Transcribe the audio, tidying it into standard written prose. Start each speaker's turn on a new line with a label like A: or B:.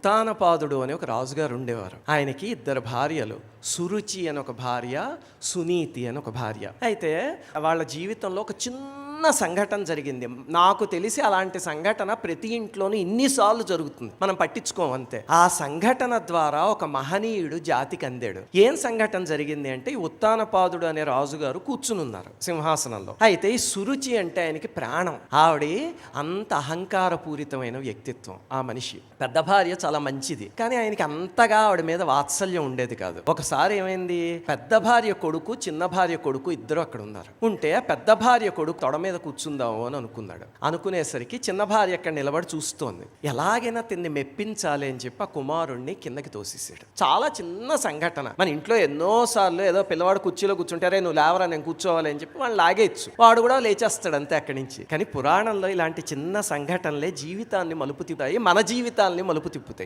A: ఉత్తానపాదుడు అని ఒక రాజుగారు ఉండేవారు. ఆయనకి ఇద్దరు భార్యలు, సురుచి అని ఒక భార్య, సునీతి అని ఒక భార్య. అయితే వాళ్ళ జీవితంలో ఒక చిన్న సంఘటన జరిగింది. నాకు తెలిసి అలాంటి సంఘటన ప్రతి ఇంట్లోనూ ఇన్నిసార్లు జరుగుతుంది, మనం పట్టించుకోం అంతే. ఆ సంఘటన ద్వారా ఒక మహనీయుడు జాతికి అందాడు. ఏం సంఘటన జరిగింది అంటే, ఈ ఉత్తానపాదుడు అనే రాజుగారు కూర్చునున్నారు సింహాసనంలో. అయితే ఈ సురుచి అంటే ఆయనకి ప్రాణం. ఆవిడ అంత అహంకారపూరితమైన వ్యక్తిత్వం ఆ మనిషి. పెద్ద భార్య చాలా మంచిది, కానీ ఆయనకి అంతగా ఆవిడ మీద వాత్సల్యం ఉండేది కాదు. ఒకసారి ఏమైంది, పెద్ద భార్య కొడుకు చిన్న భార్య కొడుకు ఇద్దరు అక్కడ ఉన్నారు. ఉంటే పెద్ద భార్య కొడుకు తొడ మీద కూర్చుందాము అని అనుకున్నాడు. అనుకునేసరికి చిన్న భార్య అక్కడ నిలబడి చూస్తోంది. ఎలాగైనా తిన్ని మెప్పించాలి అని చెప్పి ఆ కుమారుణ్ణి కిందకి తోసేసాడు. చాలా చిన్న సంఘటన. మన ఇంట్లో ఎన్నోసార్లు ఏదో పిల్లవాడు కుర్చీలో కూర్చుంటారే, నువ్వు లేవరా నేను కూర్చోవాలి అని చెప్పి వాళ్ళు లాగేయచ్చు, వాడు కూడా లేచేస్తాడు అంతే అక్కడి నుంచి. కానీ పురాణంలో ఇలాంటి చిన్న సంఘటనలే జీవితాన్ని మలుపు తిప్పుతాయి, మన జీవితాన్ని మలుపు తిప్పుతాయి.